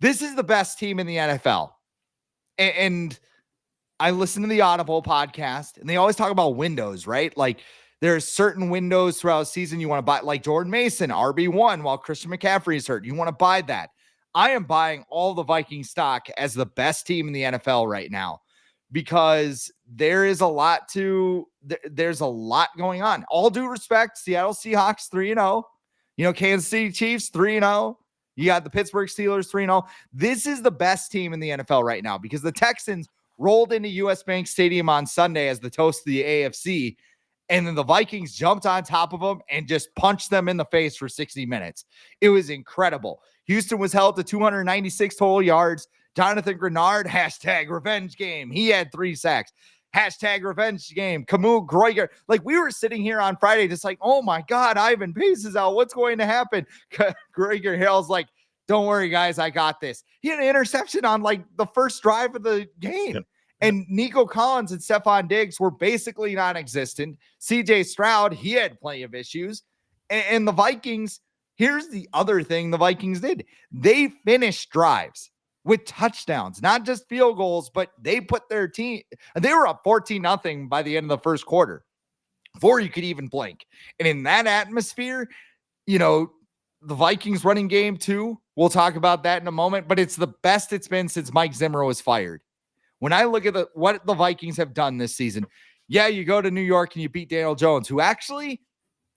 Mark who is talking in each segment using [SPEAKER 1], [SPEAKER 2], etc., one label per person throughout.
[SPEAKER 1] This is the best team in the NFL. And I listen to the Audible podcast, and they always talk about windows, right? Like there's certain windows throughout the season you want to buy, like Jordan Mason, RB1, while Christian McCaffrey is hurt. You want to buy that. I am buying all the Viking stock as the best team in the NFL right now because there's a lot going on. All due respect, Seattle Seahawks 3-0. Kansas City Chiefs 3-0. You got the Pittsburgh Steelers 3-0. This is the best team in the NFL right now because the Texans rolled into US Bank Stadium on Sunday as the toast of the AFC, and then the Vikings jumped on top of them and just punched them in the face for 60 minutes. It was incredible. Houston was held to 296 total yards. Jonathan Grenard, #revenge game. He had 3 sacks. #revenge game. Camus Groiger. Like, we were sitting here on Friday just like, oh my God, Ivan Pace is out. What's going to happen? Groiger Hill's like, don't worry, guys, I got this. He had an interception on like the first drive of the game. Yep. And Nico Collins and Stephon Diggs were basically non-existent. CJ Stroud, he had plenty of issues. And the Vikings, here's the other thing the Vikings did. They finished drives with touchdowns, not just field goals, but they put their team, they were up 14-0 by the end of the first quarter, before you could even blink. And in that atmosphere, the Vikings running game too, we'll talk about that in a moment, but it's the best it's been since Mike Zimmer was fired. When I look at what the Vikings have done this season, yeah, you go to New York and you beat Daniel Jones, who actually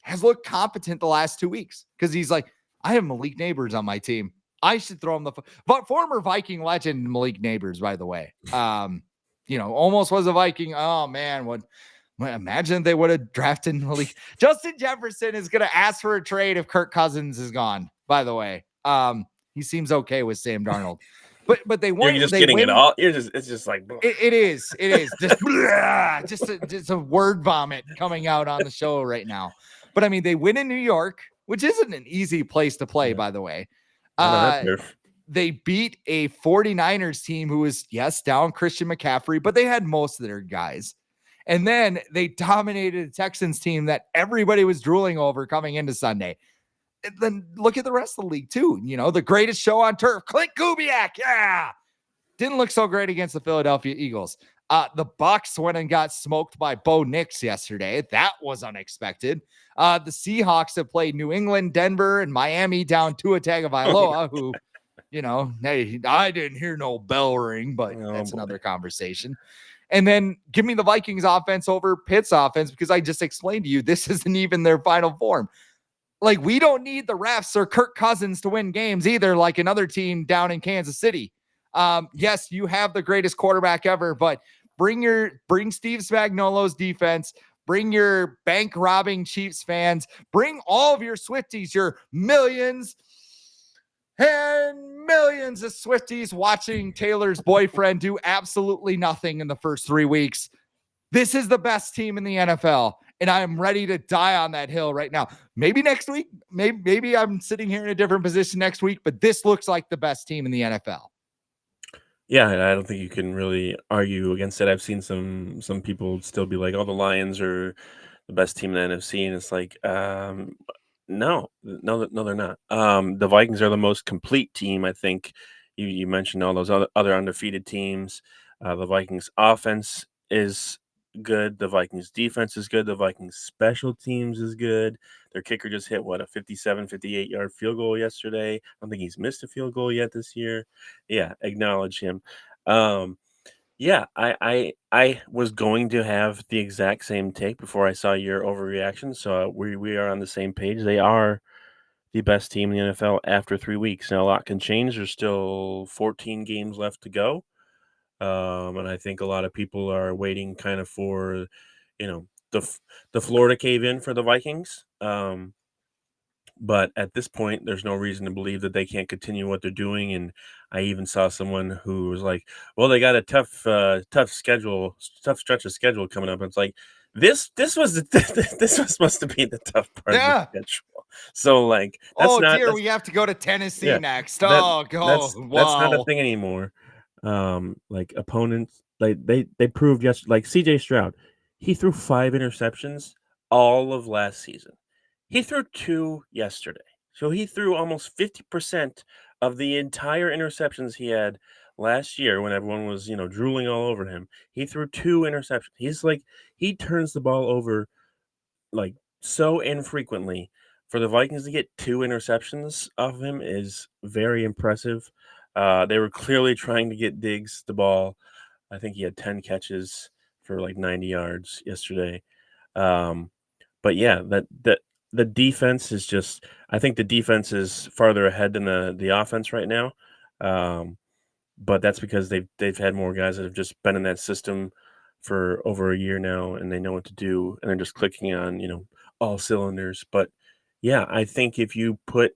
[SPEAKER 1] has looked competent the last 2 weeks because he's like, I have Malik Neighbors on my team. I should throw him but former Viking legend Malik Neighbors, by the way, almost was a Viking. Oh man, imagine they would have drafted Malik. Justin Jefferson is going to ask for a trade if Kirk Cousins is gone, by the way. He seems okay with Sam Darnold. But they won.
[SPEAKER 2] You're just getting it all. It's just like
[SPEAKER 1] it is just a word vomit coming out on the show right now. But I mean, they win in New York, which isn't an easy place to play, by the way. They beat a 49ers team who was down Christian McCaffrey, but they had most of their guys. And then they dominated a Texans team that everybody was drooling over coming into Sunday. And then look at the rest of the league too. The greatest show on turf, Clint Kubiak. Yeah. Didn't look so great against the Philadelphia Eagles. The Bucs went and got smoked by Bo Nix yesterday. That was unexpected. The Seahawks have played New England, Denver, and Miami down Tua Tagovailoa, who, hey, I didn't hear no bell ring, but that's another conversation. And then give me the Vikings offense over Pitt's offense, because I just explained to you, this isn't even their final form. Like, we don't need the refs or Kirk Cousins to win games either, like another team down in Kansas City. Yes, you have the greatest quarterback ever, but bring Steve Spagnuolo's defense, bring your bank robbing Chiefs fans, bring all of your Swifties, your millions and millions of Swifties watching Taylor's boyfriend do absolutely nothing in the first 3 weeks. This is the best team in the NFL, and I am ready to die on that hill right now. Maybe next week, maybe I'm sitting here in a different position next week, but this looks like the best team in the NFL.
[SPEAKER 2] Yeah, I don't think you can really argue against it. I've seen some people still be like, "Oh, the Lions are the best team in the NFC," and it's like, no, they're not. The Vikings are the most complete team. I think you mentioned all those other undefeated teams. The Vikings offense is good. The Vikings defense is good. The Vikings special teams is good. Their kicker just hit a 58-yard field goal yesterday. I don't think he's missed a field goal yet this year. Yeah, acknowledge him. Yeah, I was going to have the exact same take before I saw your overreaction. So we are on the same page. They are the best team in the NFL after 3 weeks. Now, a lot can change. There's still 14 games left to go. And I think a lot of people are waiting kind of for, the floor to cave in for the Vikings. But at this point, there's no reason to believe that they can't continue what they're doing. And I even saw someone who was like, "Well, they got a tough stretch of schedule coming up." And it's like, this was supposed to be the tough part of the schedule. So like,
[SPEAKER 1] we have to go to Tennessee next. That's
[SPEAKER 2] not a thing anymore. Like opponents, like they proved yesterday. Like CJ Stroud, he threw 5 interceptions all of last season. He threw 2 yesterday. So he threw almost 50% of the entire interceptions he had last year when everyone was, drooling all over him. He threw 2 interceptions. He turns the ball over, like, so infrequently. For the Vikings to get 2 interceptions off of him is very impressive. They were clearly trying to get Diggs the ball. I think he had 10 catches for, like, 90 yards yesterday. But yeah, that the defense is just I think the defense is farther ahead than the offense right now. But that's because they've had more guys that have just been in that system for over a year now, and they know what to do, and they're just clicking on, all cylinders. But yeah, I think if you put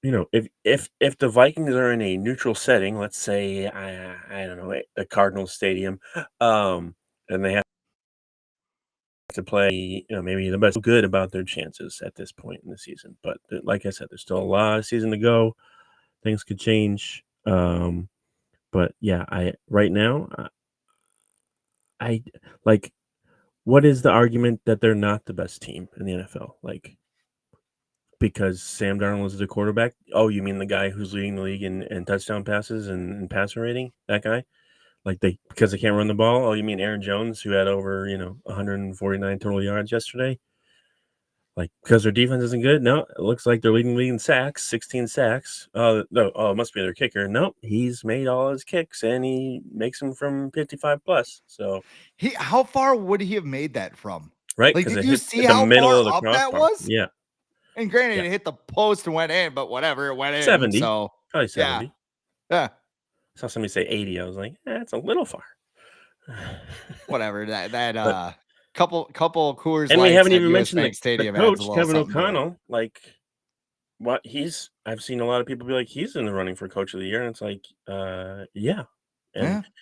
[SPEAKER 2] if the Vikings are in a neutral setting, let's say I don't know, the Cardinals Stadium, and they have to play, maybe the best good about their chances at this point in the season. But like I said, there's still a lot of season to go. Things could change. But yeah, I right now, I like. What is the argument that they're not the best team in the NFL? Like because Sam Darnold is the quarterback? Oh, you mean the guy who's leading the league in touchdown passes and passer rating? That guy? Like because they can't run the ball? Oh, you mean Aaron Jones, who had over 149 total yards yesterday? Like, because their defense isn't good? No, it looks like they're leading the league in sacks, 16 sacks. No, it must be their kicker. Nope, he's made all his kicks, and he makes them from 55 plus. So,
[SPEAKER 1] How far would he have made that from?
[SPEAKER 2] right,
[SPEAKER 1] Like,
[SPEAKER 2] because
[SPEAKER 1] did
[SPEAKER 2] it
[SPEAKER 1] you
[SPEAKER 2] hit
[SPEAKER 1] see
[SPEAKER 2] at the
[SPEAKER 1] how
[SPEAKER 2] middle
[SPEAKER 1] far
[SPEAKER 2] of the
[SPEAKER 1] up that
[SPEAKER 2] crossbar.
[SPEAKER 1] was?
[SPEAKER 2] Yeah,
[SPEAKER 1] And granted,
[SPEAKER 2] yeah,
[SPEAKER 1] it hit the post and went in, but whatever, it went in.
[SPEAKER 2] 70,
[SPEAKER 1] So
[SPEAKER 2] probably
[SPEAKER 1] yeah,
[SPEAKER 2] 70.
[SPEAKER 1] yeah,
[SPEAKER 2] I saw somebody say 80. I was like, that's a little far.
[SPEAKER 1] whatever. That
[SPEAKER 2] But
[SPEAKER 1] couple Coors
[SPEAKER 2] and we
[SPEAKER 1] Lights
[SPEAKER 2] haven't
[SPEAKER 1] at
[SPEAKER 2] even
[SPEAKER 1] US
[SPEAKER 2] mentioned
[SPEAKER 1] Bank
[SPEAKER 2] the
[SPEAKER 1] Stadium adds a
[SPEAKER 2] coach,
[SPEAKER 1] little
[SPEAKER 2] Kevin
[SPEAKER 1] something to it.
[SPEAKER 2] O'Connell. Like, I've seen a lot of people be like, he's in the running for coach of the year, and it's like, yeah,